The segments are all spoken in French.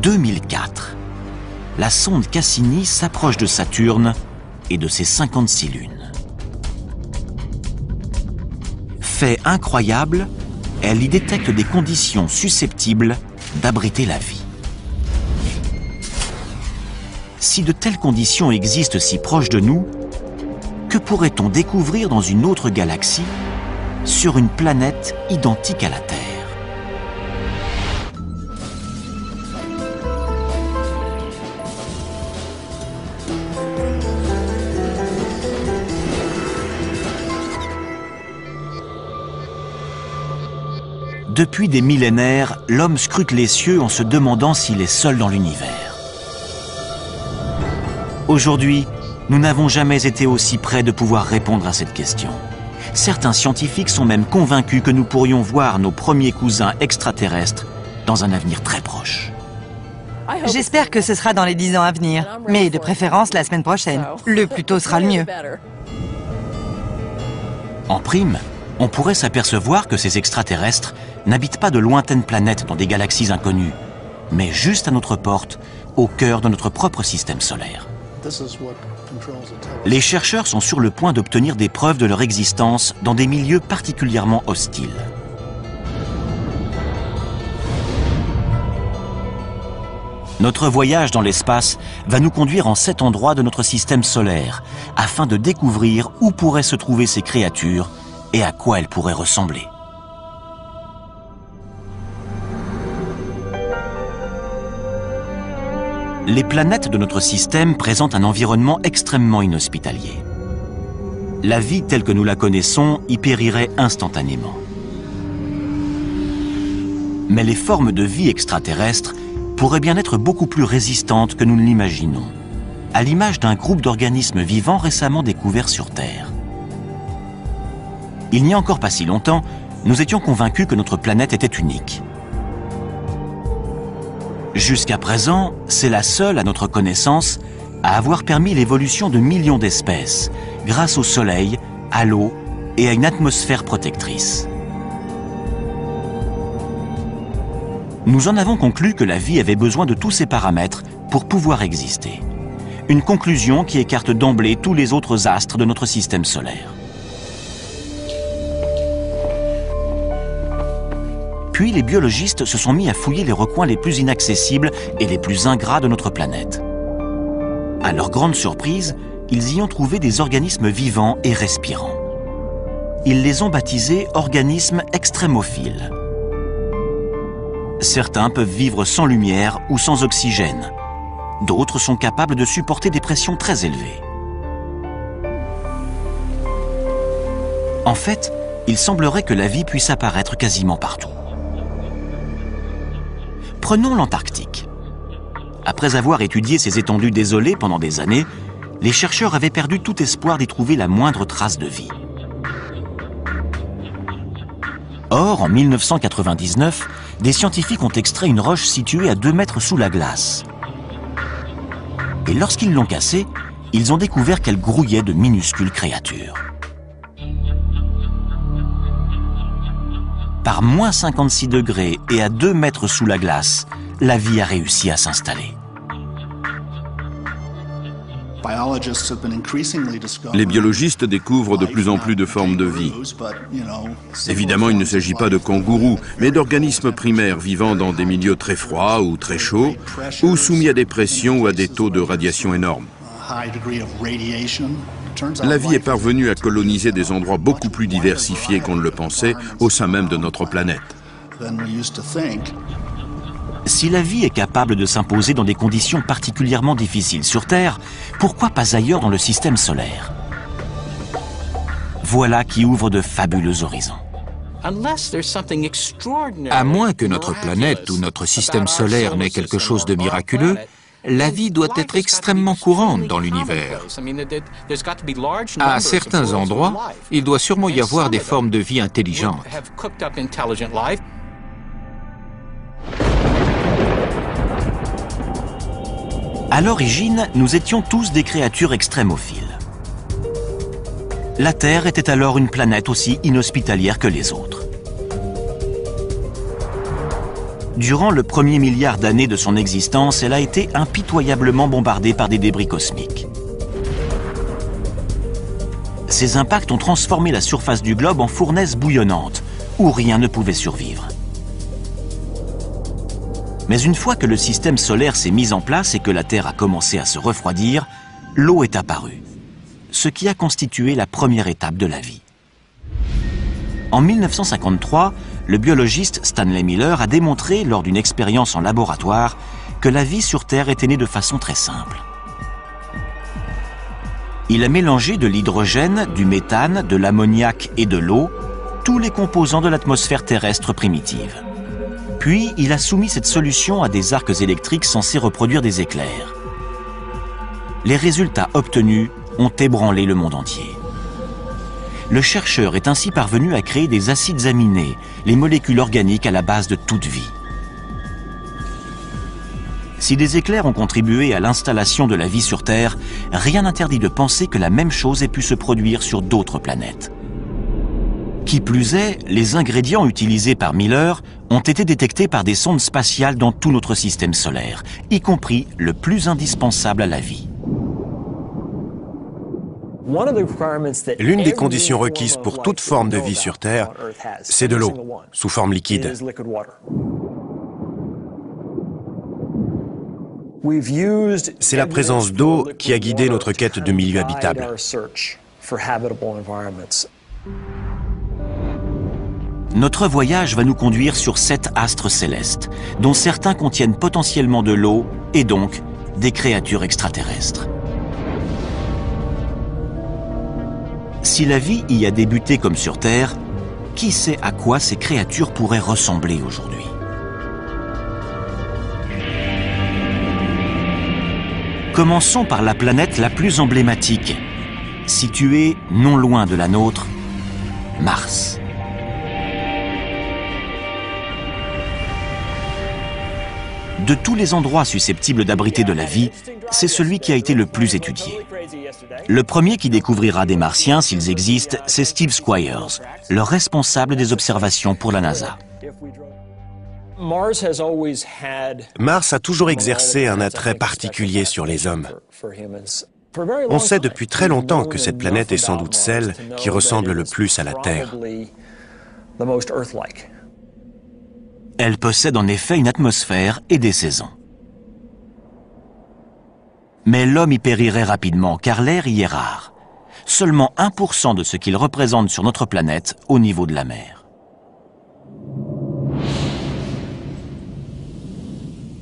2004. La sonde Cassini s'approche de Saturne et de ses 56 lunes. Fait incroyable, elle y détecte des conditions susceptibles d'abriter la vie. Si de telles conditions existent si proches de nous, que pourrait-on découvrir dans une autre galaxie, sur une planète identique à la Terre ? Depuis des millénaires, l'homme scrute les cieux en se demandant s'il est seul dans l'univers. Aujourd'hui, nous n'avons jamais été aussi près de pouvoir répondre à cette question. Certains scientifiques sont même convaincus que nous pourrions voir nos premiers cousins extraterrestres dans un avenir très proche. J'espère que ce sera dans les 10 ans à venir, mais de préférence la semaine prochaine. Le plus tôt sera le mieux. En prime, on pourrait s'apercevoir que ces extraterrestres n'habitent pas de lointaines planètes dans des galaxies inconnues, mais juste à notre porte, au cœur de notre propre système solaire. Les chercheurs sont sur le point d'obtenir des preuves de leur existence dans des milieux particulièrement hostiles. Notre voyage dans l'espace va nous conduire en 7 endroits de notre système solaire, afin de découvrir où pourraient se trouver ces créatures et à quoi elles pourraient ressembler. Les planètes de notre système présentent un environnement extrêmement inhospitalier. La vie telle que nous la connaissons y périrait instantanément. Mais les formes de vie extraterrestres pourraient bien être beaucoup plus résistantes que nous ne l'imaginons, à l'image d'un groupe d'organismes vivants récemment découverts sur Terre. Il n'y a encore pas si longtemps, nous étions convaincus que notre planète était unique. Jusqu'à présent, c'est la seule, à notre connaissance, à avoir permis l'évolution de millions d'espèces, grâce au Soleil, à l'eau et à une atmosphère protectrice. Nous en avons conclu que la vie avait besoin de tous ces paramètres pour pouvoir exister. Une conclusion qui écarte d'emblée tous les autres astres de notre système solaire. Puis les biologistes se sont mis à fouiller les recoins les plus inaccessibles et les plus ingrats de notre planète. À leur grande surprise, ils y ont trouvé des organismes vivants et respirants. Ils les ont baptisés organismes extrémophiles. Certains peuvent vivre sans lumière ou sans oxygène. D'autres sont capables de supporter des pressions très élevées. En fait, il semblerait que la vie puisse apparaître quasiment partout. Prenons l'Antarctique. Après avoir étudié ces étendues désolées pendant des années, les chercheurs avaient perdu tout espoir d'y trouver la moindre trace de vie. Or, en 1999, des scientifiques ont extrait une roche située à 2 mètres sous la glace. Et lorsqu'ils l'ont cassée, ils ont découvert qu'elle grouillait de minuscules créatures. Par moins 56 degrés et à 2 mètres sous la glace, la vie a réussi à s'installer. Les biologistes découvrent de plus en plus de formes de vie. Évidemment, il ne s'agit pas de kangourous, mais d'organismes primaires vivant dans des milieux très froids ou très chauds, ou soumis à des pressions ou à des taux de radiation énormes. La vie est parvenue à coloniser des endroits beaucoup plus diversifiés qu'on ne le pensait au sein même de notre planète. Si la vie est capable de s'imposer dans des conditions particulièrement difficiles sur Terre, pourquoi pas ailleurs dans le système solaire? Voilà qui ouvre de fabuleux horizons. À moins que notre planète ou notre système solaire n'ait quelque chose de miraculeux, la vie doit être extrêmement courante dans l'univers. À certains endroits, il doit sûrement y avoir des formes de vie intelligentes. À l'origine, nous étions tous des créatures extrémophiles. La Terre était alors une planète aussi inhospitalière que les autres. Durant le premier milliard d'années de son existence, elle a été impitoyablement bombardée par des débris cosmiques. Ces impacts ont transformé la surface du globe en fournaise bouillonnante, où rien ne pouvait survivre. Mais une fois que le système solaire s'est mis en place et que la Terre a commencé à se refroidir, l'eau est apparue, ce qui a constitué la première étape de la vie. En 1953, le biologiste Stanley Miller a démontré, lors d'une expérience en laboratoire, que la vie sur Terre était née de façon très simple. Il a mélangé de l'hydrogène, du méthane, de l'ammoniac et de l'eau, tous les composants de l'atmosphère terrestre primitive. Puis, il a soumis cette solution à des arcs électriques censés reproduire des éclairs. Les résultats obtenus ont ébranlé le monde entier. Le chercheur est ainsi parvenu à créer des acides aminés, les molécules organiques à la base de toute vie. Si des éclairs ont contribué à l'installation de la vie sur Terre, rien n'interdit de penser que la même chose ait pu se produire sur d'autres planètes. Qui plus est, les ingrédients utilisés par Miller ont été détectés par des sondes spatiales dans tout notre système solaire, y compris le plus indispensable à la vie. L'une des conditions requises pour toute forme de vie sur Terre, c'est de l'eau, sous forme liquide. C'est la présence d'eau qui a guidé notre quête de milieux habitables. Notre voyage va nous conduire sur 7 astres célestes, dont certains contiennent potentiellement de l'eau et donc des créatures extraterrestres. Si la vie y a débuté comme sur Terre, qui sait à quoi ces créatures pourraient ressembler aujourd'hui? Commençons par la planète la plus emblématique, située non loin de la nôtre, Mars. De tous les endroits susceptibles d'abriter de la vie, c'est celui qui a été le plus étudié. Le premier qui découvrira des Martiens, s'ils existent, c'est Steve Squyres, le responsable des observations pour la NASA. Mars a toujours exercé un attrait particulier sur les hommes. On sait depuis très longtemps que cette planète est sans doute celle qui ressemble le plus à la Terre. Elle possède en effet une atmosphère et des saisons. Mais l'homme y périrait rapidement, car l'air y est rare. Seulement 1% de ce qu'il représente sur notre planète au niveau de la mer.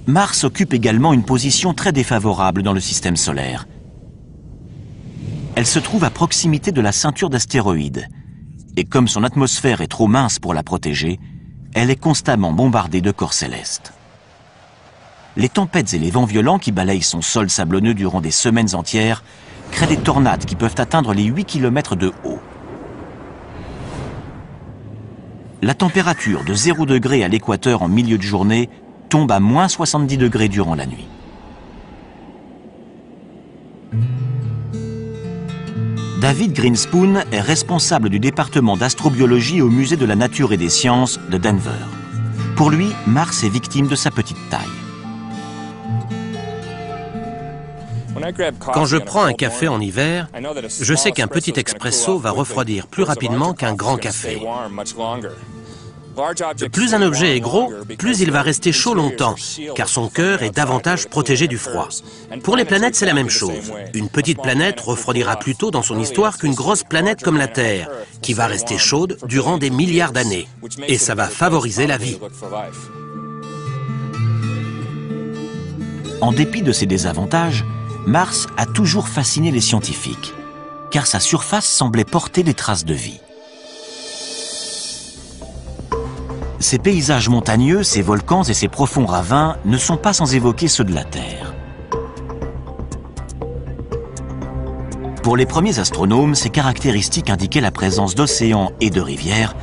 Mars occupe également une position très défavorable dans le système solaire. Elle se trouve à proximité de la ceinture d'astéroïdes. Et comme son atmosphère est trop mince pour la protéger, elle est constamment bombardée de corps célestes. Les tempêtes et les vents violents qui balayent son sol sablonneux durant des semaines entières créent des tornades qui peuvent atteindre les 8 km de haut. La température de 0 degré à l'équateur en milieu de journée tombe à moins 70 degrés durant la nuit. David Grinspoon est responsable du département d'astrobiologie au Musée de la Nature et des Sciences de Denver. Pour lui, Mars est victime de sa petite taille. Quand je prends un café en hiver, je sais qu'un petit expresso va refroidir plus rapidement qu'un grand café. Plus un objet est gros, plus il va rester chaud longtemps, car son cœur est davantage protégé du froid. Pour les planètes, c'est la même chose. Une petite planète refroidira plus tôt dans son histoire qu'une grosse planète comme la Terre, qui va rester chaude durant des milliards d'années. Et ça va favoriser la vie. En dépit de ses désavantages, Mars a toujours fasciné les scientifiques, car sa surface semblait porter des traces de vie. Ces paysages montagneux, ces volcans et ces profonds ravins ne sont pas sans évoquer ceux de la Terre. Pour les premiers astronomes, ces caractéristiques indiquaient la présence d'océans et de rivières,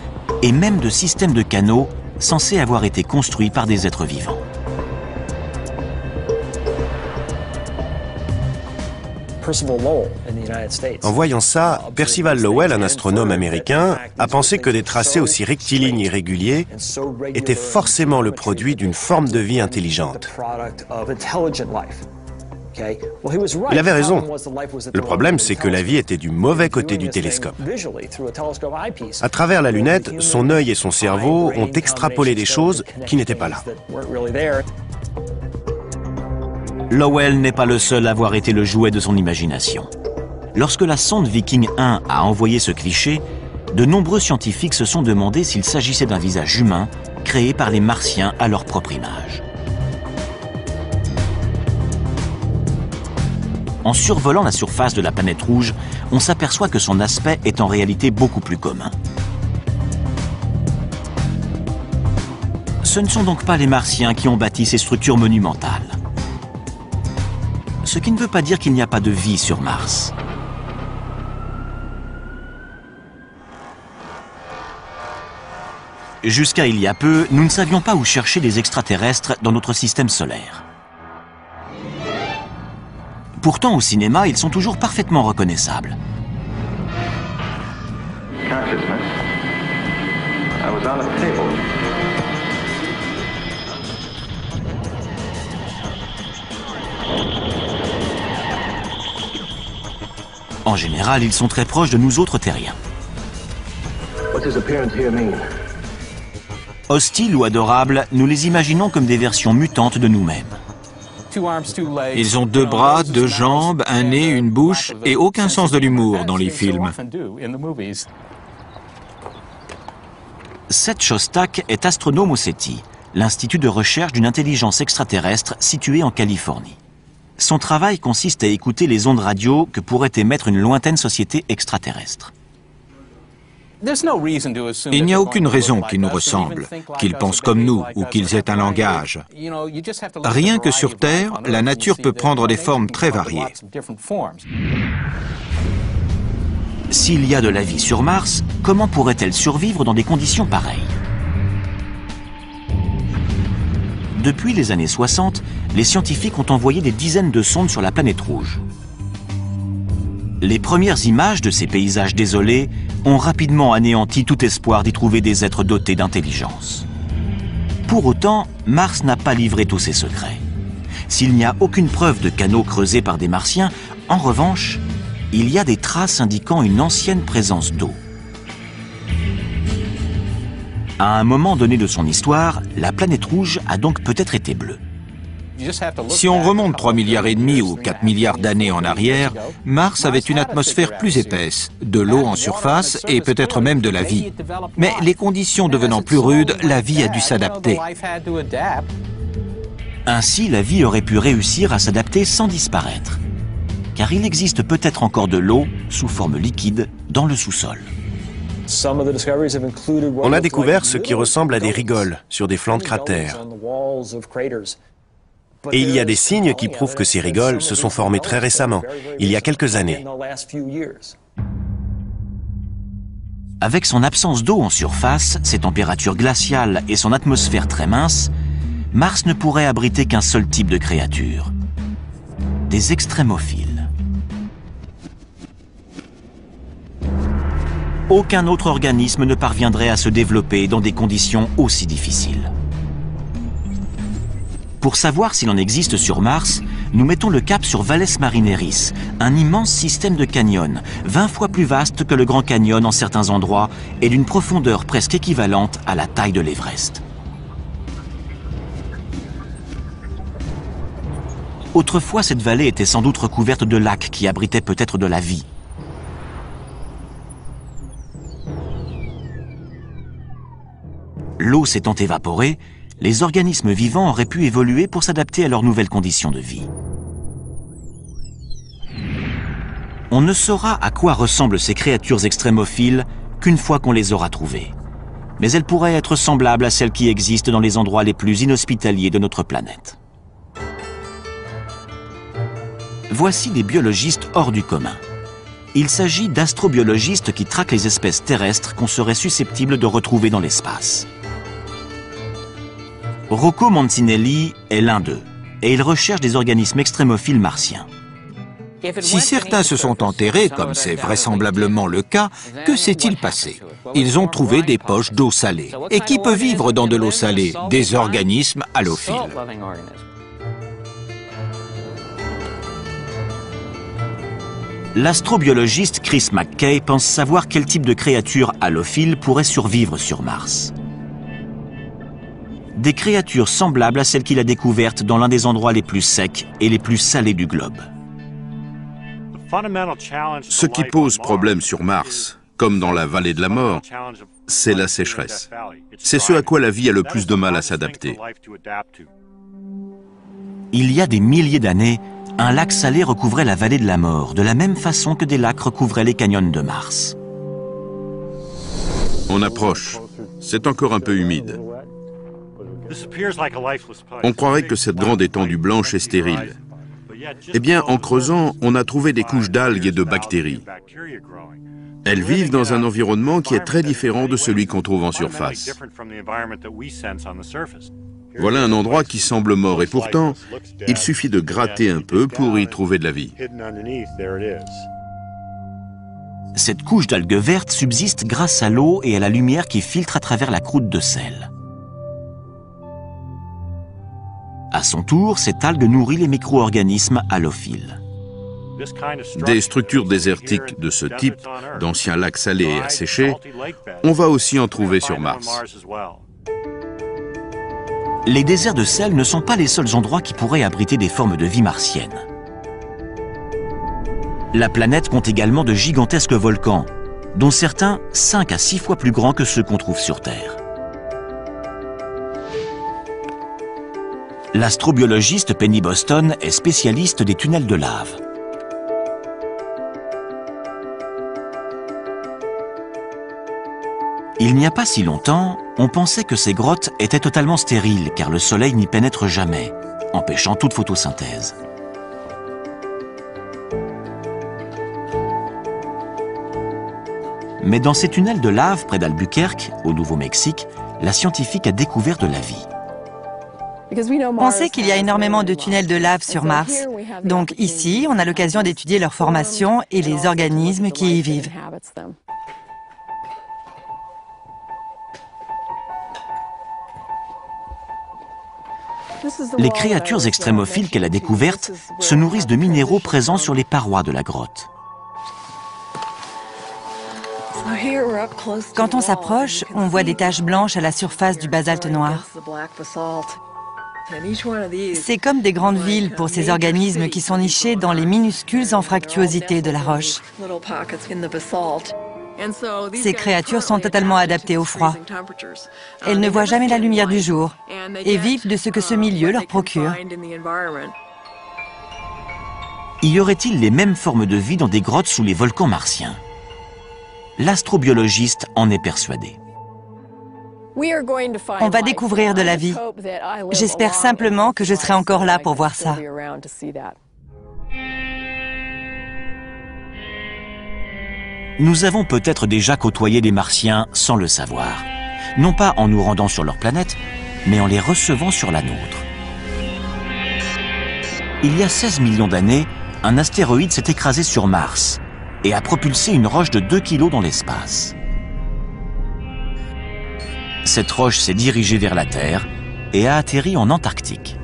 et même de systèmes de canaux censés avoir été construits par des êtres vivants. En voyant ça, Percival Lowell, un astronome américain, a pensé que des tracés aussi rectilignes et réguliers étaient forcément le produit d'une forme de vie intelligente. Il avait raison. Le problème, c'est que la vie était du mauvais côté du télescope. À travers la lunette, son œil et son cerveau ont extrapolé des choses qui n'étaient pas là. Lowell n'est pas le seul à avoir été le jouet de son imagination. Lorsque la sonde Viking 1 a envoyé ce cliché, de nombreux scientifiques se sont demandé s'il s'agissait d'un visage humain créé par les Martiens à leur propre image. En survolant la surface de la planète rouge, on s'aperçoit que son aspect est en réalité beaucoup plus commun. Ce ne sont donc pas les Martiens qui ont bâti ces structures monumentales. Ce qui ne veut pas dire qu'il n'y a pas de vie sur Mars. Jusqu'à il y a peu, nous ne savions pas où chercher des extraterrestres dans notre système solaire. Pourtant, au cinéma, ils sont toujours parfaitement reconnaissables. En général, ils sont très proches de nous autres terriens. Hostiles ou adorables, nous les imaginons comme des versions mutantes de nous-mêmes. Ils ont 2 bras, 2 jambes, un nez, une bouche et aucun sens de l'humour dans les films. Seth Shostak est astronome au SETI, l'institut de recherche d'une intelligence extraterrestre situé en Californie. Son travail consiste à écouter les ondes radio que pourrait émettre une lointaine société extraterrestre. Il n'y a aucune raison qu'ils nous ressemblent, qu'ils pensent comme nous ou qu'ils aient un langage. Rien que sur Terre, la nature peut prendre des formes très variées. S'il y a de la vie sur Mars, comment pourrait-elle survivre dans des conditions pareilles? Depuis les années 60, les scientifiques ont envoyé des dizaines de sondes sur la planète rouge. Les premières images de ces paysages désolés ont rapidement anéanti tout espoir d'y trouver des êtres dotés d'intelligence. Pour autant, Mars n'a pas livré tous ses secrets. S'il n'y a aucune preuve de canaux creusés par des Martiens, en revanche, il y a des traces indiquant une ancienne présence d'eau. À un moment donné de son histoire, la planète rouge a donc peut-être été bleue. Si on remonte 3,5 milliards ou 4 milliards d'années en arrière, Mars avait une atmosphère plus épaisse, de l'eau en surface et peut-être même de la vie. Mais les conditions devenant plus rudes, la vie a dû s'adapter. Ainsi, la vie aurait pu réussir à s'adapter sans disparaître. Car il existe peut-être encore de l'eau, sous forme liquide, dans le sous-sol. On a découvert ce qui ressemble à des rigoles sur des flancs de cratères. Et il y a des signes qui prouvent que ces rigoles se sont formées très récemment, il y a quelques années. Avec son absence d'eau en surface, ses températures glaciales et son atmosphère très mince, Mars ne pourrait abriter qu'un seul type de créature, des extrémophiles. Aucun autre organisme ne parviendrait à se développer dans des conditions aussi difficiles. Pour savoir s'il en existe sur Mars, nous mettons le cap sur Valles Marineris, un immense système de canyons, 20 fois plus vaste que le Grand Canyon en certains endroits et d'une profondeur presque équivalente à la taille de l'Everest. Autrefois, cette vallée était sans doute recouverte de lacs qui abritaient peut-être de la vie. L'eau s'étant évaporée, les organismes vivants auraient pu évoluer pour s'adapter à leurs nouvelles conditions de vie. On ne saura à quoi ressemblent ces créatures extrémophiles qu'une fois qu'on les aura trouvées. Mais elles pourraient être semblables à celles qui existent dans les endroits les plus inhospitaliers de notre planète. Voici des biologistes hors du commun. Il s'agit d'astrobiologistes qui traquent les espèces terrestres qu'on serait susceptible de retrouver dans l'espace. Rocco Mancinelli est l'un d'eux, et il recherche des organismes extrémophiles martiens. Si certains se sont enterrés, comme c'est vraisemblablement le cas, que s'est-il passé? Ils ont trouvé des poches d'eau salée. Et qui peut vivre dans de l'eau salée? Des organismes halophiles. L'astrobiologiste Chris McKay pense savoir quel type de créatures halophiles pourrait survivre sur Mars. Des créatures semblables à celles qu'il a découvertes dans l'un des endroits les plus secs et les plus salés du globe. Ce qui pose problème sur Mars, comme dans la vallée de la mort, c'est la sécheresse. C'est ce à quoi la vie a le plus de mal à s'adapter. Il y a des milliers d'années, un lac salé recouvrait la vallée de la mort, de la même façon que des lacs recouvraient les canyons de Mars. On approche. C'est encore un peu humide. On croirait que cette grande étendue blanche est stérile. Eh bien, en creusant, on a trouvé des couches d'algues et de bactéries. Elles vivent dans un environnement qui est très différent de celui qu'on trouve en surface. Voilà un endroit qui semble mort et pourtant, il suffit de gratter un peu pour y trouver de la vie. Cette couche d'algues vertes subsiste grâce à l'eau et à la lumière qui filtre à travers la croûte de sel. À son tour, cette algue nourrit les micro-organismes halophiles. Des structures désertiques de ce type, d'anciens lacs salés et asséchés, on va aussi en trouver sur Mars. Les déserts de sel ne sont pas les seuls endroits qui pourraient abriter des formes de vie martiennes. La planète compte également de gigantesques volcans, dont certains 5 à 6 fois plus grands que ceux qu'on trouve sur Terre. L'astrobiologiste Penny Boston est spécialiste des tunnels de lave. Il n'y a pas si longtemps, on pensait que ces grottes étaient totalement stériles car le soleil n'y pénètre jamais, empêchant toute photosynthèse. Mais dans ces tunnels de lave près d'Albuquerque, au Nouveau-Mexique, la scientifique a découvert de la vie. On sait qu'il y a énormément de tunnels de lave sur Mars. Donc ici, on a l'occasion d'étudier leur formation et les organismes qui y vivent. Les créatures extrémophiles qu'elle a découvertes se nourrissent de minéraux présents sur les parois de la grotte. Quand on s'approche, on voit des taches blanches à la surface du basalte noir. C'est comme des grandes villes pour ces organismes qui sont nichés dans les minuscules anfractuosités de la roche. Ces créatures sont totalement adaptées au froid. Elles ne voient jamais la lumière du jour et vivent de ce que ce milieu leur procure. Y aurait-il les mêmes formes de vie dans des grottes sous les volcans martiens? L'astrobiologiste en est persuadé. On va découvrir de la vie. J'espère simplement que je serai encore là pour voir ça. Nous avons peut-être déjà côtoyé des Martiens sans le savoir. Non pas en nous rendant sur leur planète, mais en les recevant sur la nôtre. Il y a 16 millions d'années, un astéroïde s'est écrasé sur Mars et a propulsé une roche de 2 kilos dans l'espace. Cette roche s'est dirigée vers la Terre et a atterri en Antarctique.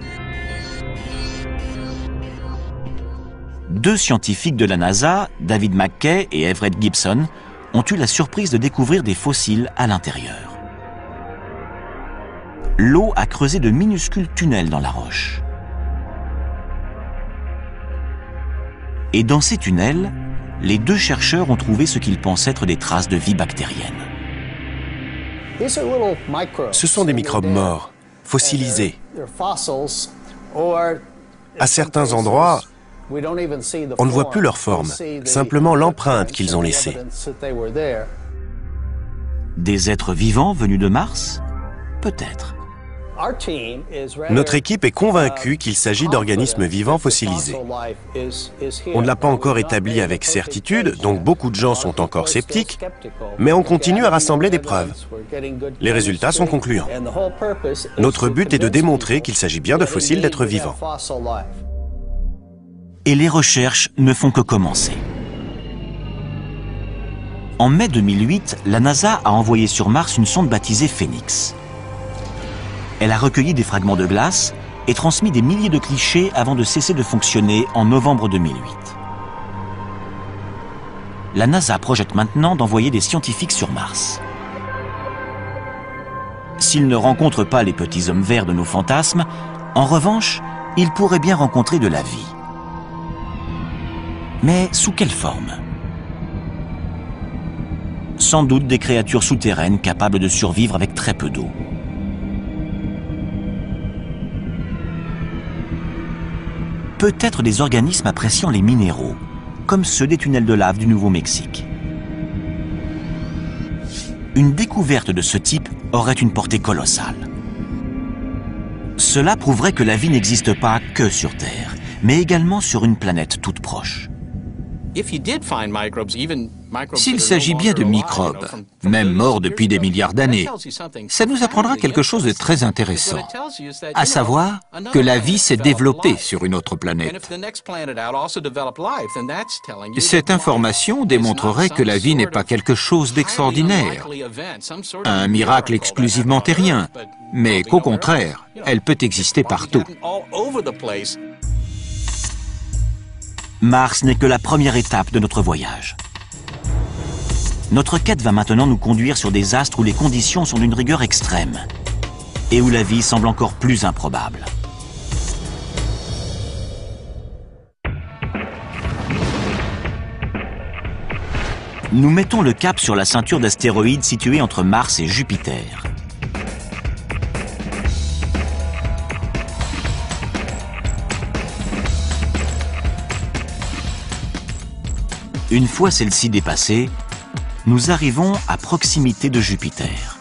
2 scientifiques de la NASA, David McKay et Everett Gibson, ont eu la surprise de découvrir des fossiles à l'intérieur. L'eau a creusé de minuscules tunnels dans la roche. Et dans ces tunnels, les 2 chercheurs ont trouvé ce qu'ils pensent être des traces de vie bactérienne. Ce sont des microbes morts, fossilisés. À certains endroits, on ne voit plus leur forme, simplement l'empreinte qu'ils ont laissée. Des êtres vivants venus de Mars? Peut-être. Notre équipe est convaincue qu'il s'agit d'organismes vivants fossilisés. On ne l'a pas encore établi avec certitude, donc beaucoup de gens sont encore sceptiques, mais on continue à rassembler des preuves. Les résultats sont concluants. Notre but est de démontrer qu'il s'agit bien de fossiles d'êtres vivants. Et les recherches ne font que commencer. En mai 2008, la NASA a envoyé sur Mars une sonde baptisée Phoenix. Elle a recueilli des fragments de glace et transmis des milliers de clichés avant de cesser de fonctionner en novembre 2008. La NASA projette maintenant d'envoyer des scientifiques sur Mars. S'ils ne rencontrent pas les petits hommes verts de nos fantasmes, en revanche, ils pourraient bien rencontrer de la vie. Mais sous quelle forme ? Sans doute des créatures souterraines capables de survivre avec très peu d'eau. Peut-être des organismes appréciant les minéraux, comme ceux des tunnels de lave du Nouveau-Mexique. Une découverte de ce type aurait une portée colossale. Cela prouverait que la vie n'existe pas que sur Terre, mais également sur une planète toute proche. S'il s'agit bien de microbes, même morts depuis des milliards d'années, ça nous apprendra quelque chose de très intéressant, à savoir que la vie s'est développée sur une autre planète. Cette information démontrerait que la vie n'est pas quelque chose d'extraordinaire, un miracle exclusivement terrien, mais qu'au contraire, elle peut exister partout. Mars n'est que la première étape de notre voyage. Notre quête va maintenant nous conduire sur des astres où les conditions sont d'une rigueur extrême et où la vie semble encore plus improbable. Nous mettons le cap sur la ceinture d'astéroïdes située entre Mars et Jupiter. Une fois celle-ci dépassée, nous arrivons à proximité de Jupiter.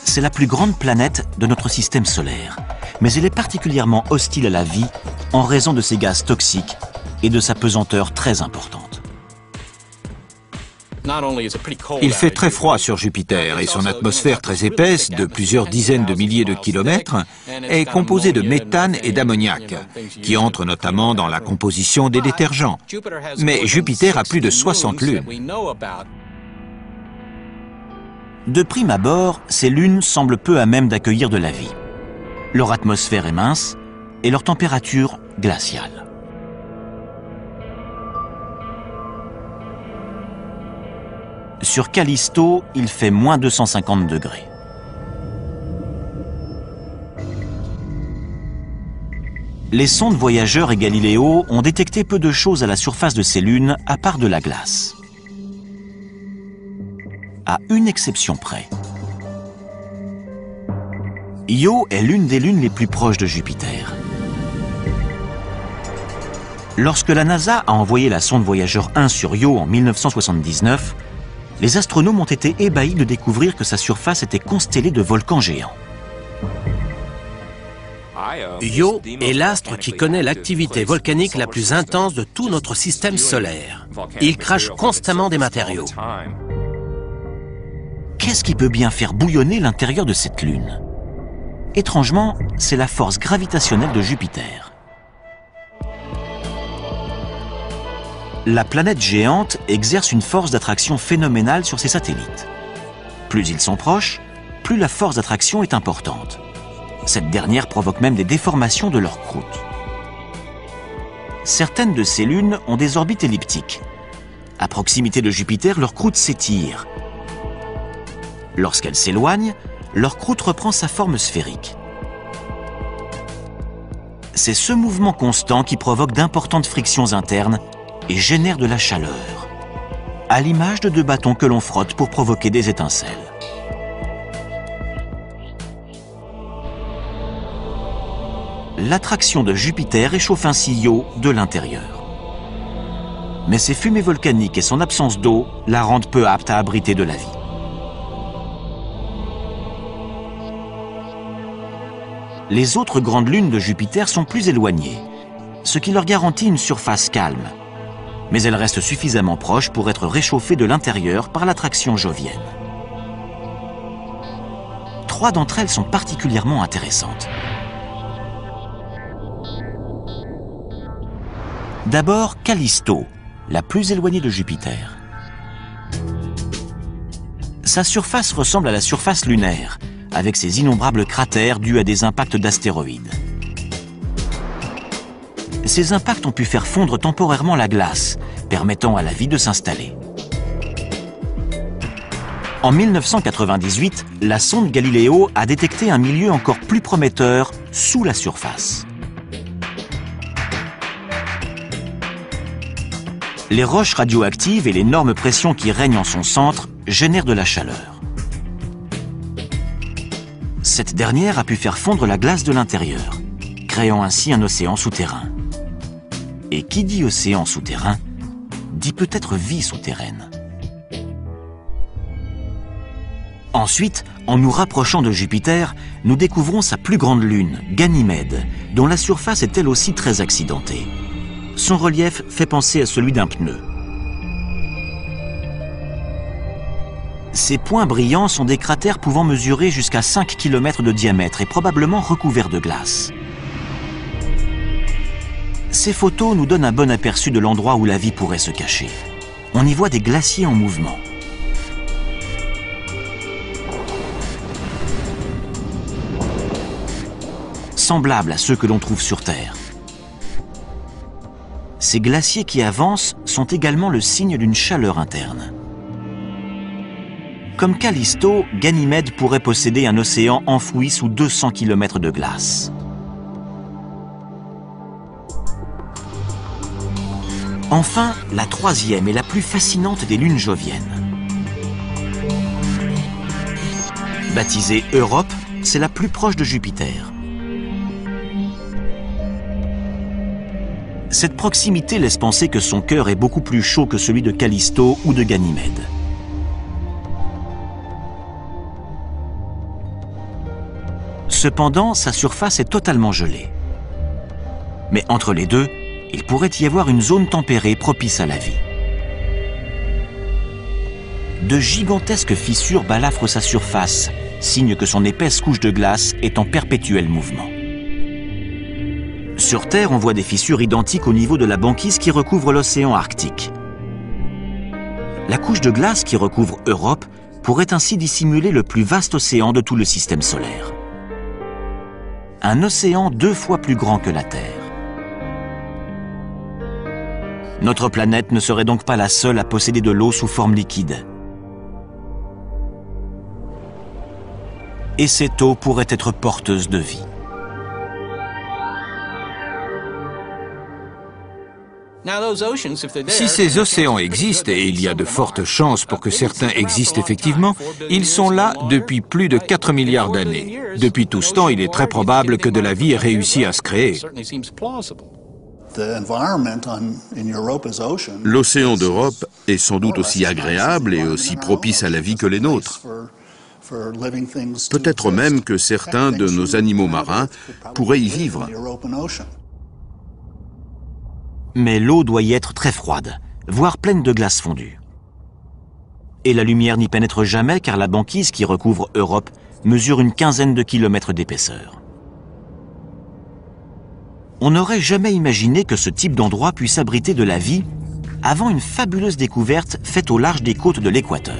C'est la plus grande planète de notre système solaire, mais elle est particulièrement hostile à la vie en raison de ses gaz toxiques et de sa pesanteur très importante. Il fait très froid sur Jupiter et son atmosphère très épaisse, de plusieurs dizaines de milliers de kilomètres, est composée de méthane et d'ammoniac, qui entrent notamment dans la composition des détergents. Mais Jupiter a plus de 60 lunes. De prime abord, ces lunes semblent peu à même d'accueillir de la vie. Leur atmosphère est mince et leur température glaciale. Sur Callisto, il fait moins 250 degrés. Les sondes Voyageur et Galileo ont détecté peu de choses à la surface de ces lunes, à part de la glace. À une exception près. Io est l'une des lunes les plus proches de Jupiter. Lorsque la NASA a envoyé la sonde Voyageur 1 sur Io en 1979, les astronomes ont été ébahis de découvrir que sa surface était constellée de volcans géants. Io est l'astre qui connaît l'activité volcanique la plus intense de tout notre système solaire. Il crache constamment des matériaux. Qu'est-ce qui peut bien faire bouillonner l'intérieur de cette lune? Étrangement, c'est la force gravitationnelle de Jupiter. La planète géante exerce une force d'attraction phénoménale sur ses satellites. Plus ils sont proches, plus la force d'attraction est importante. Cette dernière provoque même des déformations de leur croûte. Certaines de ces lunes ont des orbites elliptiques. À proximité de Jupiter, leur croûte s'étire. Lorsqu'elle s'éloigne, leur croûte reprend sa forme sphérique. C'est ce mouvement constant qui provoque d'importantes frictions internes et génère de la chaleur, à l'image de deux bâtons que l'on frotte pour provoquer des étincelles. L'attraction de Jupiter réchauffe ainsi Io de l'intérieur. Mais ses fumées volcaniques et son absence d'eau la rendent peu apte à abriter de la vie. Les autres grandes lunes de Jupiter sont plus éloignées, ce qui leur garantit une surface calme. Mais elles restent suffisamment proches pour être réchauffées de l'intérieur par l'attraction jovienne. 3 d'entre elles sont particulièrement intéressantes. D'abord, Callisto, la plus éloignée de Jupiter. Sa surface ressemble à la surface lunaire, avec ses innombrables cratères dus à des impacts d'astéroïdes. Ces impacts ont pu faire fondre temporairement la glace, permettant à la vie de s'installer. En 1998, la sonde Galileo a détecté un milieu encore plus prometteur sous la surface. Les roches radioactives et l'énorme pression qui règne en son centre génèrent de la chaleur. Cette dernière a pu faire fondre la glace de l'intérieur, créant ainsi un océan souterrain. Et qui dit océan souterrain, dit peut-être vie souterraine. Ensuite, en nous rapprochant de Jupiter, nous découvrons sa plus grande lune, Ganymède, dont la surface est elle aussi très accidentée. Son relief fait penser à celui d'un pneu. Ces points brillants sont des cratères pouvant mesurer jusqu'à 5 km de diamètre et probablement recouverts de glace. Ces photos nous donnent un bon aperçu de l'endroit où la vie pourrait se cacher. On y voit des glaciers en mouvement. Semblables à ceux que l'on trouve sur Terre. Ces glaciers qui avancent sont également le signe d'une chaleur interne. Comme Callisto, Ganymède pourrait posséder un océan enfoui sous 200 km de glace. Enfin, la troisième et la plus fascinante des lunes joviennes. Baptisée Europe, c'est la plus proche de Jupiter. Cette proximité laisse penser que son cœur est beaucoup plus chaud que celui de Callisto ou de Ganymède. Cependant, sa surface est totalement gelée. Mais entre les deux, il pourrait y avoir une zone tempérée propice à la vie. De gigantesques fissures balafrent sa surface, signe que son épaisse couche de glace est en perpétuel mouvement. Sur Terre, on voit des fissures identiques au niveau de la banquise qui recouvre l'océan Arctique. La couche de glace qui recouvre Europe pourrait ainsi dissimuler le plus vaste océan de tout le système solaire. Un océan 2 fois plus grand que la Terre. Notre planète ne serait donc pas la seule à posséder de l'eau sous forme liquide. Et cette eau pourrait être porteuse de vie. Si ces océans existent, et il y a de fortes chances pour que certains existent effectivement, ils sont là depuis plus de 4 milliards d'années. Depuis tout ce temps, il est très probable que de la vie ait réussi à se créer. L'océan d'Europe est sans doute aussi agréable et aussi propice à la vie que les nôtres. Peut-être même que certains de nos animaux marins pourraient y vivre. Mais l'eau doit y être très froide, voire pleine de glace fondue. Et la lumière n'y pénètre jamais car la banquise qui recouvre Europe mesure une quinzaine de kilomètres d'épaisseur. On n'aurait jamais imaginé que ce type d'endroit puisse abriter de la vie avant une fabuleuse découverte faite au large des côtes de l'équateur.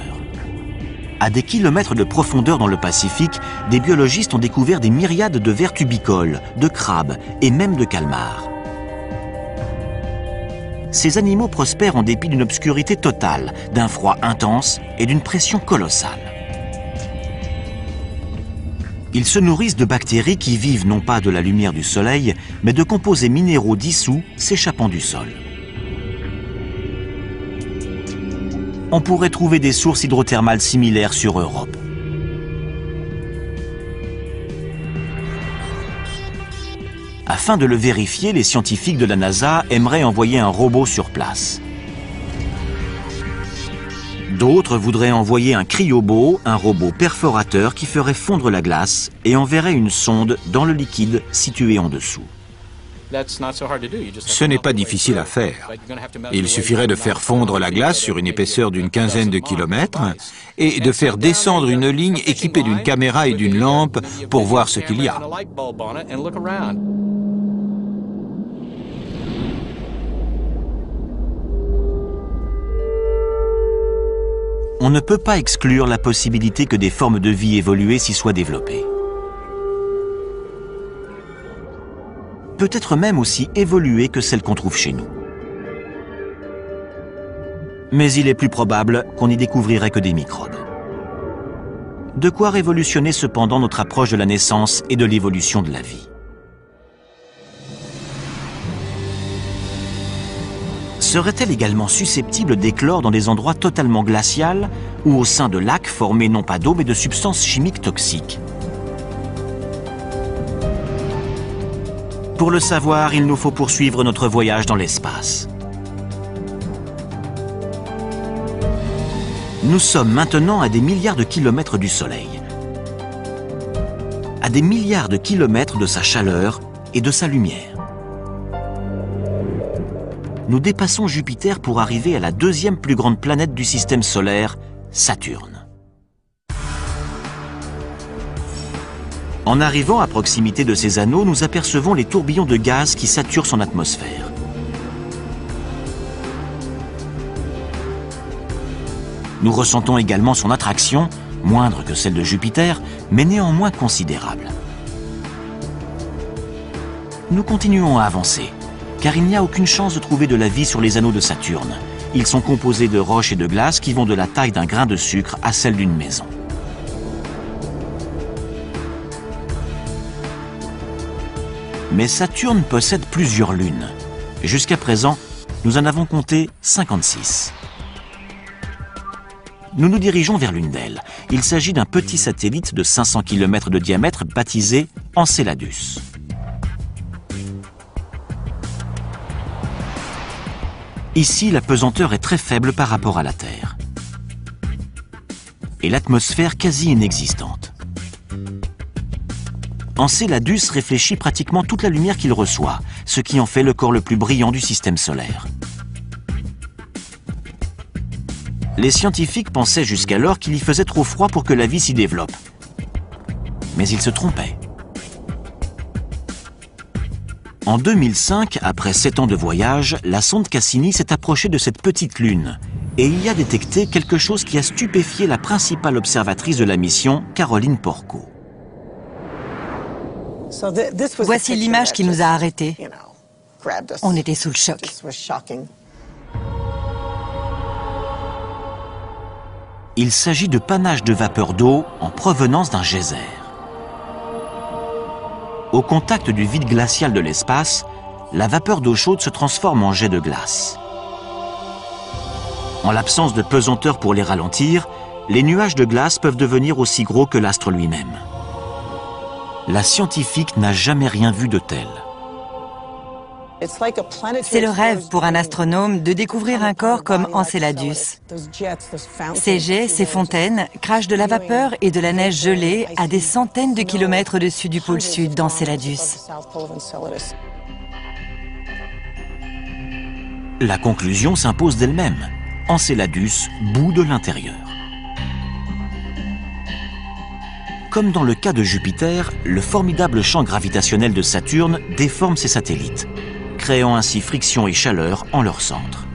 À des kilomètres de profondeur dans le Pacifique, des biologistes ont découvert des myriades de vers tubicoles, de crabes et même de calmars. Ces animaux prospèrent en dépit d'une obscurité totale, d'un froid intense et d'une pression colossale. Ils se nourrissent de bactéries qui vivent non pas de la lumière du soleil, mais de composés minéraux dissous s'échappant du sol. On pourrait trouver des sources hydrothermales similaires sur Europe. Afin de le vérifier, les scientifiques de la NASA aimeraient envoyer un robot sur place. D'autres voudraient envoyer un cryobo, un robot perforateur qui ferait fondre la glace et enverrait une sonde dans le liquide situé en dessous. Ce n'est pas difficile à faire. Il suffirait de faire fondre la glace sur une épaisseur d'une quinzaine de kilomètres et de faire descendre une ligne équipée d'une caméra et d'une lampe pour voir ce qu'il y a. on ne peut pas exclure la possibilité que des formes de vie évoluées s'y soient développées. Peut-être même aussi évoluées que celles qu'on trouve chez nous. Mais il est plus probable qu'on n'y découvrirait que des microbes. De quoi révolutionner cependant notre approche de la naissance et de l'évolution de la vie. Serait-elle également susceptible d'éclore dans des endroits totalement glacials ou au sein de lacs formés non pas d'eau mais de substances chimiques toxiques? Pour le savoir, il nous faut poursuivre notre voyage dans l'espace. Nous sommes maintenant à des milliards de kilomètres du Soleil, à des milliards de kilomètres de sa chaleur et de sa lumière. Nous dépassons Jupiter pour arriver à la deuxième plus grande planète du système solaire, Saturne. En arrivant à proximité de ces anneaux, nous apercevons les tourbillons de gaz qui saturent son atmosphère. Nous ressentons également son attraction, moindre que celle de Jupiter, mais néanmoins considérable. Nous continuons à avancer, car il n'y a aucune chance de trouver de la vie sur les anneaux de Saturne. Ils sont composés de roches et de glace qui vont de la taille d'un grain de sucre à celle d'une maison. Mais Saturne possède plusieurs lunes. Jusqu'à présent, nous en avons compté 56. Nous nous dirigeons vers l'une d'elles. Il s'agit d'un petit satellite de 500 km de diamètre baptisé Enceladus. Ici, la pesanteur est très faible par rapport à la Terre. Et l'atmosphère quasi inexistante. Enceladus réfléchit pratiquement toute la lumière qu'il reçoit, ce qui en fait le corps le plus brillant du système solaire. Les scientifiques pensaient jusqu'alors qu'il y faisait trop froid pour que la vie s'y développe. Mais ils se trompaient. En 2005, après 7 ans de voyage, la sonde Cassini s'est approchée de cette petite lune et il y a détecté quelque chose qui a stupéfié la principale observatrice de la mission, Caroline Porco. Voici l'image qui nous a arrêtés. On était sous le choc. Il s'agit de panaches de vapeur d'eau en provenance d'un geyser. Au contact du vide glacial de l'espace, la vapeur d'eau chaude se transforme en jet de glace. En l'absence de pesanteur pour les ralentir, les nuages de glace peuvent devenir aussi gros que l'astre lui-même. La scientifique n'a jamais rien vu de tel. C'est le rêve pour un astronome de découvrir un corps comme Enceladus. Ces jets, ces fontaines, crachent de la vapeur et de la neige gelée à des centaines de kilomètres au-dessus du pôle sud d'Enceladus. La conclusion s'impose d'elle-même. Enceladus bout de l'intérieur. Comme dans le cas de Jupiter, le formidable champ gravitationnel de Saturne déforme ses satellites, créant ainsi friction et chaleur en leur centre.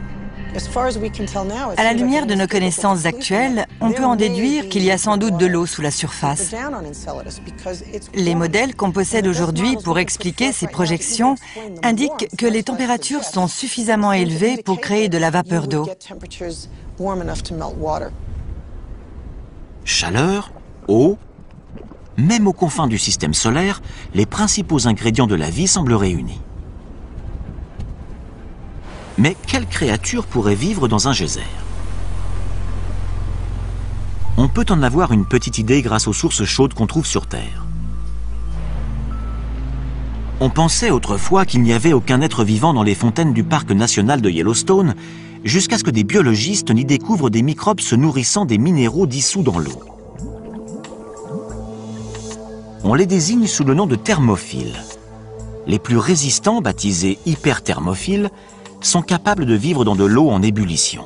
À la lumière de nos connaissances actuelles, on peut en déduire qu'il y a sans doute de l'eau sous la surface. Les modèles qu'on possède aujourd'hui pour expliquer ces projections indiquent que les températures sont suffisamment élevées pour créer de la vapeur d'eau. Chaleur, eau, même aux confins du système solaire, les principaux ingrédients de la vie semblent réunis. Mais quelle créature pourrait vivre dans un geyser? On peut en avoir une petite idée grâce aux sources chaudes qu'on trouve sur Terre. On pensait autrefois qu'il n'y avait aucun être vivant dans les fontaines du parc national de Yellowstone, jusqu'à ce que des biologistes n'y découvrent des microbes se nourrissant des minéraux dissous dans l'eau. On les désigne sous le nom de thermophiles. Les plus résistants, baptisés hyperthermophiles, sont capables de vivre dans de l'eau en ébullition.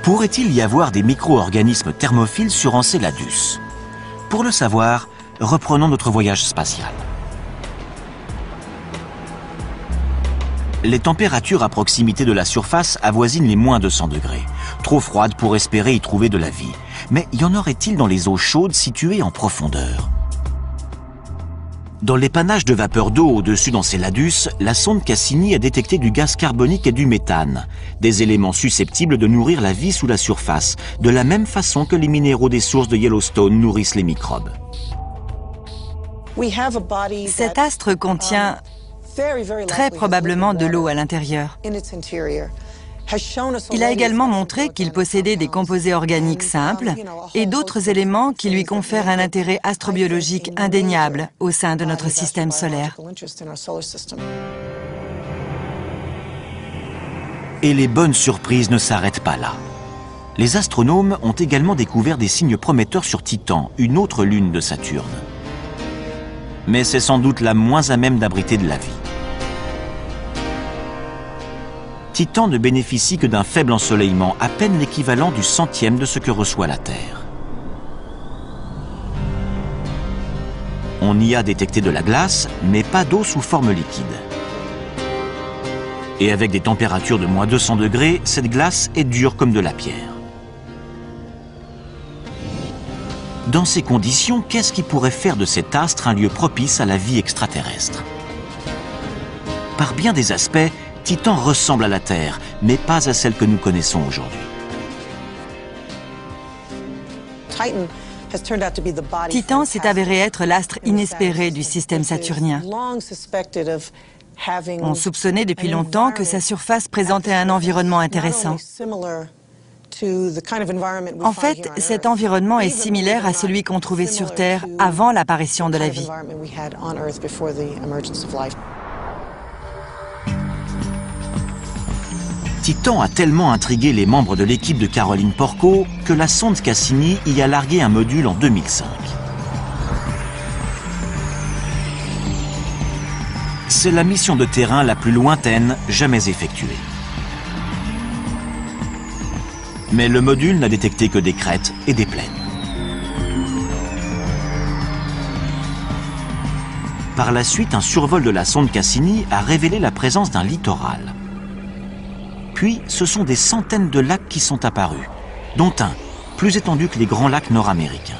Pourrait-il y avoir des micro-organismes thermophiles sur Enceladus? Pour le savoir, reprenons notre voyage spatial. Les températures à proximité de la surface avoisinent les moins 200 degrés, trop froides pour espérer y trouver de la vie. Mais y en aurait-il dans les eaux chaudes situées en profondeur? Dans l'épannage de vapeur d'eau au-dessus d'Enceladus, la sonde Cassini a détecté du gaz carbonique et du méthane, des éléments susceptibles de nourrir la vie sous la surface, de la même façon que les minéraux des sources de Yellowstone nourrissent les microbes. Cet astre contient très probablement de l'eau à l'intérieur. Il a également montré qu'il possédait des composés organiques simples et d'autres éléments qui lui confèrent un intérêt astrobiologique indéniable au sein de notre système solaire. Et les bonnes surprises ne s'arrêtent pas là. Les astronomes ont également découvert des signes prometteurs sur Titan, une autre lune de Saturne. Mais c'est sans doute la moins à même d'abriter de la vie. Titan ne bénéficie que d'un faible ensoleillement, à peine l'équivalent du centième de ce que reçoit la Terre. On y a détecté de la glace, mais pas d'eau sous forme liquide. Et avec des températures de moins 200 degrés, cette glace est dure comme de la pierre. Dans ces conditions, qu'est-ce qui pourrait faire de cet astre un lieu propice à la vie extraterrestre? Par bien des aspects, Titan ressemble à la Terre, mais pas à celle que nous connaissons aujourd'hui. Titan s'est avéré être l'astre inespéré du système saturnien. On soupçonnait depuis longtemps que sa surface présentait un environnement intéressant. En fait, cet environnement est similaire à celui qu'on trouvait sur Terre avant l'apparition de la vie. Titan a tellement intrigué les membres de l'équipe de Caroline Porco que la sonde Cassini y a largué un module en 2005. C'est la mission de terrain la plus lointaine jamais effectuée. Mais le module n'a détecté que des crêtes et des plaines. Par la suite, un survol de la sonde Cassini a révélé la présence d'un littoral. Puis, ce sont des centaines de lacs qui sont apparus, dont un plus étendu que les grands lacs nord-américains.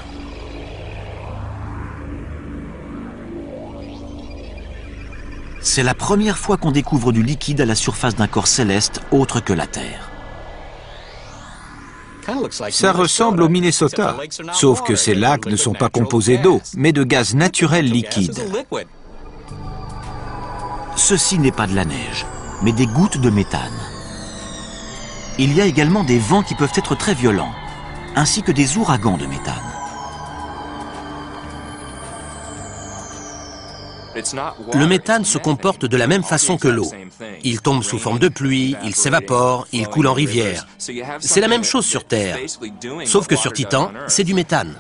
C'est la première fois qu'on découvre du liquide à la surface d'un corps céleste autre que la Terre. Ça ressemble au Minnesota, sauf que ces lacs ne sont pas composés d'eau, mais de gaz naturel liquide. Ceci n'est pas de la neige, mais des gouttes de méthane. Il y a également des vents qui peuvent être très violents, ainsi que des ouragans de méthane. Le méthane se comporte de la même façon que l'eau. Il tombe sous forme de pluie, il s'évapore, il coule en rivière. C'est la même chose sur Terre, sauf que sur Titan, c'est du méthane.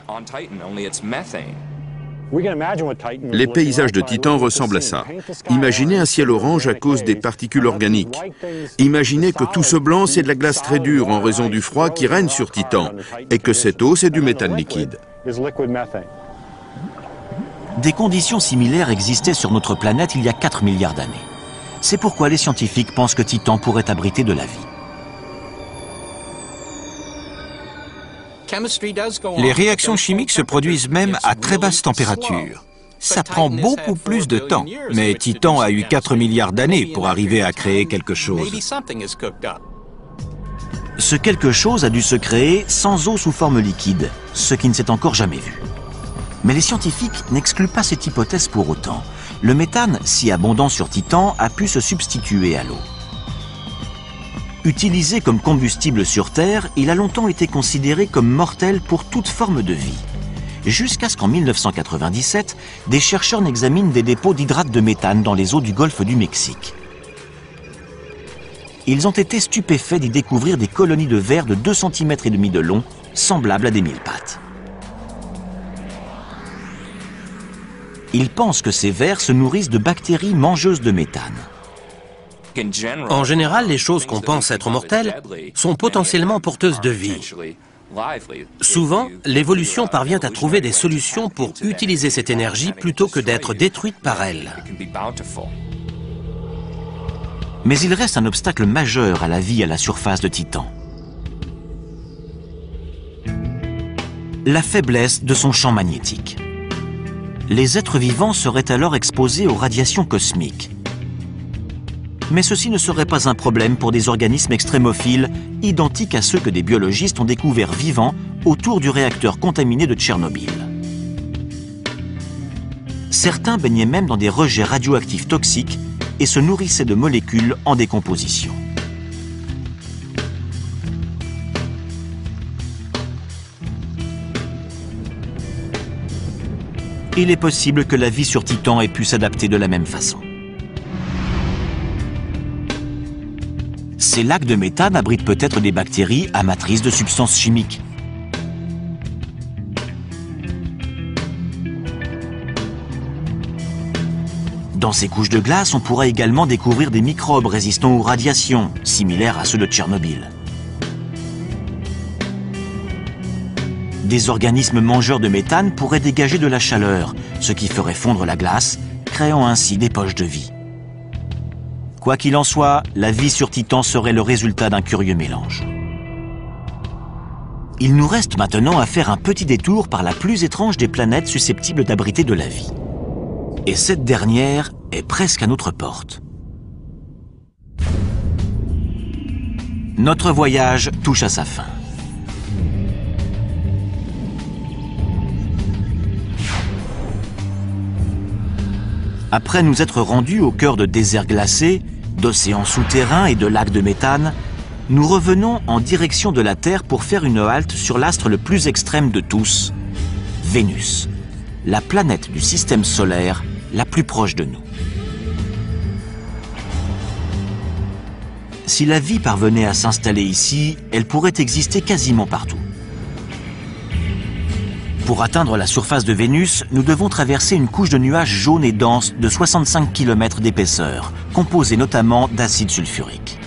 Les paysages de Titan ressemblent à ça. Imaginez un ciel orange à cause des particules organiques. Imaginez que tout ce blanc, c'est de la glace très dure en raison du froid qui règne sur Titan, et que cette eau, c'est du méthane liquide. Des conditions similaires existaient sur notre planète il y a 4 milliards d'années. C'est pourquoi les scientifiques pensent que Titan pourrait abriter de la vie. Les réactions chimiques se produisent même à très basse température. Ça prend beaucoup plus de temps, mais Titan a eu 4 milliards d'années pour arriver à créer quelque chose. Ce quelque chose a dû se créer sans eau sous forme liquide, ce qui ne s'est encore jamais vu. Mais les scientifiques n'excluent pas cette hypothèse pour autant. Le méthane, si abondant sur Titan, a pu se substituer à l'eau. Utilisé comme combustible sur Terre, il a longtemps été considéré comme mortel pour toute forme de vie. Jusqu'à ce qu'en 1997, des chercheurs n'examinent des dépôts d'hydrate de méthane dans les eaux du golfe du Mexique. Ils ont été stupéfaits d'y découvrir des colonies de vers de 2,5 cm de long, semblables à des mille-pattes. Ils pensent que ces vers se nourrissent de bactéries mangeuses de méthane. En général, les choses qu'on pense être mortelles sont potentiellement porteuses de vie. Souvent, l'évolution parvient à trouver des solutions pour utiliser cette énergie plutôt que d'être détruite par elle. Mais il reste un obstacle majeur à la vie à la surface de Titan. La faiblesse de son champ magnétique. Les êtres vivants seraient alors exposés aux radiations cosmiques. Mais ceci ne serait pas un problème pour des organismes extrémophiles identiques à ceux que des biologistes ont découverts vivants autour du réacteur contaminé de Tchernobyl. Certains baignaient même dans des rejets radioactifs toxiques et se nourrissaient de molécules en décomposition. Il est possible que la vie sur Titan ait pu s'adapter de la même façon. Ces lacs de méthane abritent peut-être des bactéries amatrices de substances chimiques. Dans ces couches de glace, on pourrait également découvrir des microbes résistants aux radiations, similaires à ceux de Tchernobyl. Des organismes mangeurs de méthane pourraient dégager de la chaleur, ce qui ferait fondre la glace, créant ainsi des poches de vie. Quoi qu'il en soit, la vie sur Titan serait le résultat d'un curieux mélange. Il nous reste maintenant à faire un petit détour par la plus étrange des planètes susceptibles d'abriter de la vie. Et cette dernière est presque à notre porte. Notre voyage touche à sa fin. Après nous être rendus au cœur de déserts glacés, d'océans souterrains et de lacs de méthane, nous revenons en direction de la Terre pour faire une halte sur l'astre le plus extrême de tous, Vénus, la planète du système solaire la plus proche de nous. Si la vie parvenait à s'installer ici, elle pourrait exister quasiment partout. Pour atteindre la surface de Vénus, nous devons traverser une couche de nuages jaunes et denses de 65 km d'épaisseur, composée notamment d'acide sulfurique.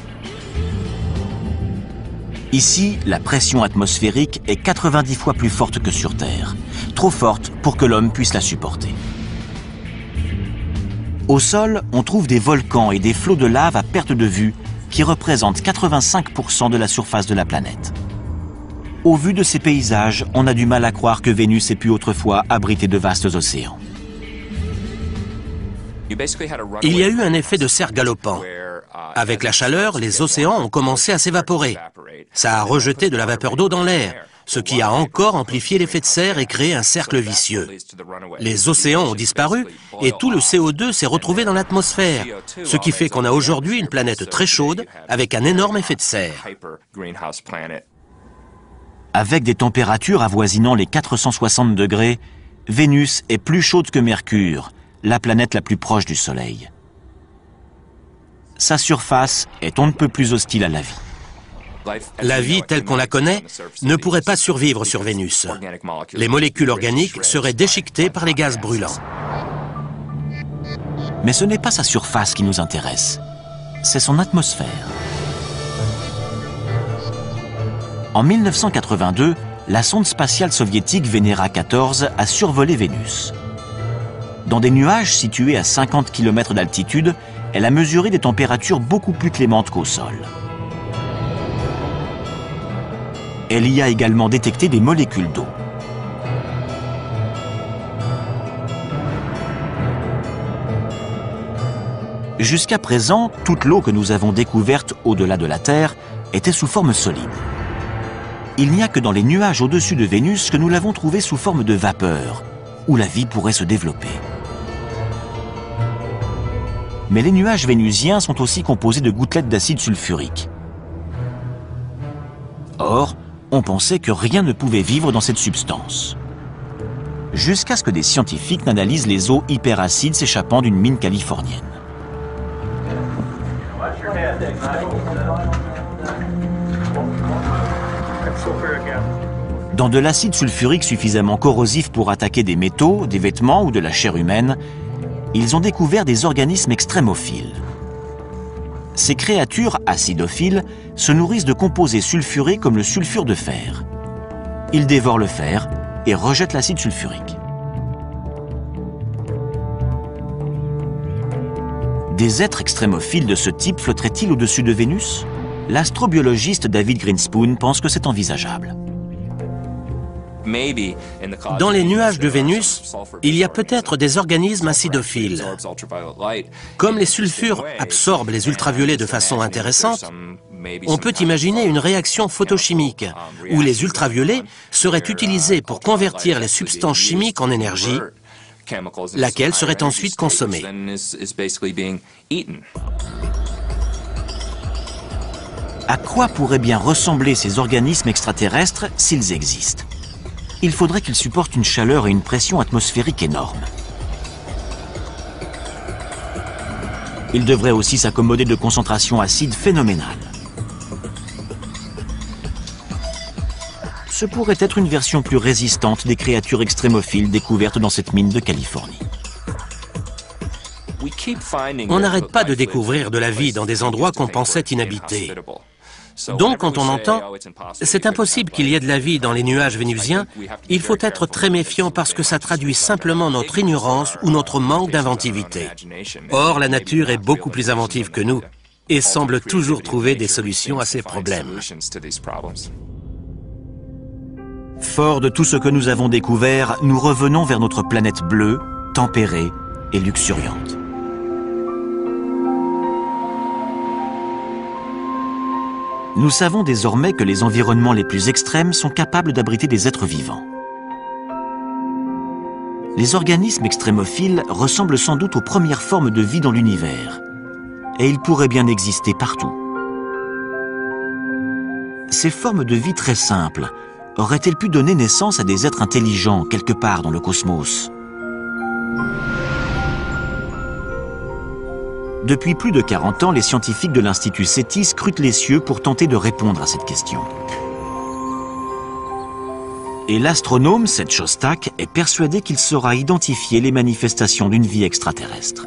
Ici, la pression atmosphérique est 90 fois plus forte que sur Terre, trop forte pour que l'homme puisse la supporter. Au sol, on trouve des volcans et des flots de lave à perte de vue qui représentent 85% de la surface de la planète. Au vu de ces paysages, on a du mal à croire que Vénus ait pu autrefois abriter de vastes océans. Il y a eu un effet de serre galopant. Avec la chaleur, les océans ont commencé à s'évaporer. Ça a rejeté de la vapeur d'eau dans l'air, ce qui a encore amplifié l'effet de serre et créé un cercle vicieux. Les océans ont disparu et tout le CO2 s'est retrouvé dans l'atmosphère, ce qui fait qu'on a aujourd'hui une planète très chaude avec un énorme effet de serre. Avec des températures avoisinant les 460 degrés, Vénus est plus chaude que Mercure, la planète la plus proche du Soleil. Sa surface est on ne peut plus hostile à la vie. La vie telle qu'on la connaît ne pourrait pas survivre sur Vénus. Les molécules organiques seraient déchiquetées par les gaz brûlants. Mais ce n'est pas sa surface qui nous intéresse, c'est son atmosphère. En 1982, la sonde spatiale soviétique Venera 14 a survolé Vénus. Dans des nuages situés à 50 km d'altitude, elle a mesuré des températures beaucoup plus clémentes qu'au sol. Elle y a également détecté des molécules d'eau. Jusqu'à présent, toute l'eau que nous avons découverte au-delà de la Terre était sous forme solide. Il n'y a que dans les nuages au-dessus de Vénus que nous l'avons trouvée sous forme de vapeur, où la vie pourrait se développer. Mais les nuages vénusiens sont aussi composés de gouttelettes d'acide sulfurique. Or, on pensait que rien ne pouvait vivre dans cette substance. Jusqu'à ce que des scientifiques n'analysent les eaux hyperacides s'échappant d'une mine californienne. Dans de l'acide sulfurique suffisamment corrosif pour attaquer des métaux, des vêtements ou de la chair humaine, ils ont découvert des organismes extrémophiles. Ces créatures acidophiles se nourrissent de composés sulfurés comme le sulfure de fer. Ils dévorent le fer et rejettent l'acide sulfurique. Des êtres extrémophiles de ce type flotteraient-ils au-dessus de Vénus? L'astrobiologiste David Grinspoon pense que c'est envisageable. Dans les nuages de Vénus, il y a peut-être des organismes acidophiles. Comme les sulfures absorbent les ultraviolets de façon intéressante, on peut imaginer une réaction photochimique où les ultraviolets seraient utilisés pour convertir les substances chimiques en énergie, laquelle serait ensuite consommée. À quoi pourraient bien ressembler ces organismes extraterrestres s'ils existent? Il faudrait qu'ils supportent une chaleur et une pression atmosphérique énormes. Ils devraient aussi s'accommoder de concentrations acides phénoménales. Ce pourrait être une version plus résistante des créatures extrémophiles découvertes dans cette mine de Californie. On n'arrête pas de découvrir de la vie dans des endroits qu'on pensait inhabités. Donc, quand on entend « c'est impossible qu'il y ait de la vie dans les nuages vénusiens », il faut être très méfiant parce que ça traduit simplement notre ignorance ou notre manque d'inventivité. Or, la nature est beaucoup plus inventive que nous et semble toujours trouver des solutions à ces problèmes. Fort de tout ce que nous avons découvert, nous revenons vers notre planète bleue, tempérée et luxuriante. Nous savons désormais que les environnements les plus extrêmes sont capables d'abriter des êtres vivants. Les organismes extrémophiles ressemblent sans doute aux premières formes de vie dans l'univers, et ils pourraient bien exister partout. Ces formes de vie très simples auraient-elles pu donner naissance à des êtres intelligents quelque part dans le cosmos? Depuis plus de 40 ans, les scientifiques de l'Institut SETI scrutent les cieux pour tenter de répondre à cette question. Et l'astronome Seth Shostak est persuadé qu'il saura identifier les manifestations d'une vie extraterrestre.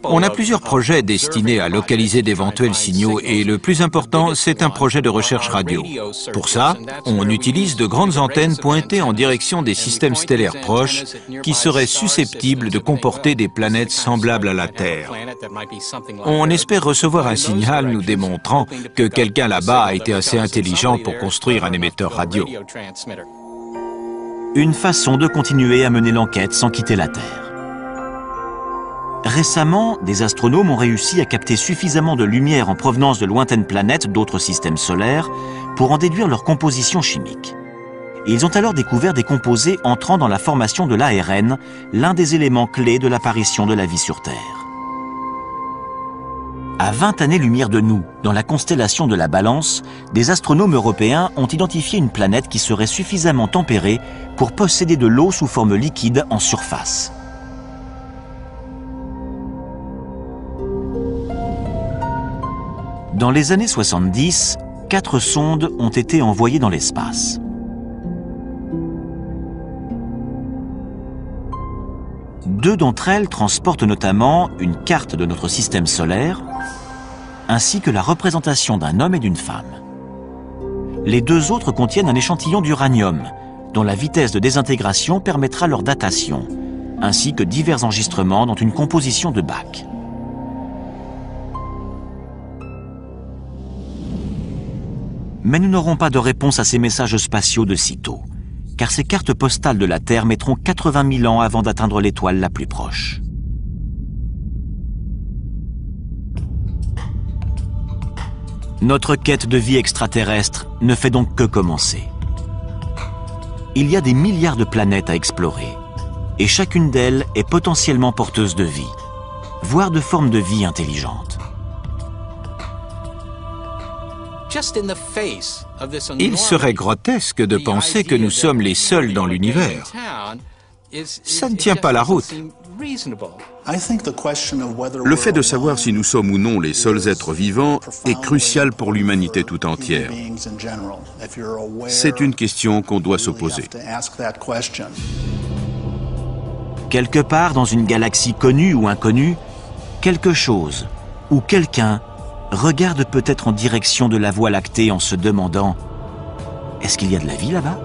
On a plusieurs projets destinés à localiser d'éventuels signaux et le plus important, c'est un projet de recherche radio. Pour ça, on utilise de grandes antennes pointées en direction des systèmes stellaires proches qui seraient susceptibles de comporter des planètes semblables à la Terre. On espère recevoir un signal nous démontrant que quelqu'un là-bas a été assez intelligent pour construire un émetteur radio. Une façon de continuer à mener l'enquête sans quitter la Terre. Récemment, des astronomes ont réussi à capter suffisamment de lumière en provenance de lointaines planètes d'autres systèmes solaires pour en déduire leur composition chimique. Et ils ont alors découvert des composés entrant dans la formation de l'ARN, l'un des éléments clés de l'apparition de la vie sur Terre. À 20 années-lumière de nous, dans la constellation de la Balance, des astronomes européens ont identifié une planète qui serait suffisamment tempérée pour posséder de l'eau sous forme liquide en surface. Dans les années 70, 4 sondes ont été envoyées dans l'espace. Deux d'entre elles transportent notamment une carte de notre système solaire, ainsi que la représentation d'un homme et d'une femme. Les deux autres contiennent un échantillon d'uranium, dont la vitesse de désintégration permettra leur datation, ainsi que divers enregistrements dont une composition de Bach. Mais nous n'aurons pas de réponse à ces messages spatiaux de sitôt, car ces cartes postales de la Terre mettront 80 000 ans avant d'atteindre l'étoile la plus proche. Notre quête de vie extraterrestre ne fait donc que commencer. Il y a des milliards de planètes à explorer, et chacune d'elles est potentiellement porteuse de vie, voire de formes de vie intelligentes. Il serait grotesque de penser que nous sommes les seuls dans l'univers. Ça ne tient pas la route. Le fait de savoir si nous sommes ou non les seuls êtres vivants est crucial pour l'humanité tout entière. C'est une question qu'on doit se poser. Quelque part dans une galaxie connue ou inconnue, quelque chose ou quelqu'un regarde peut-être en direction de la Voie lactée en se demandant « Est-ce qu'il y a de la vie là-bas »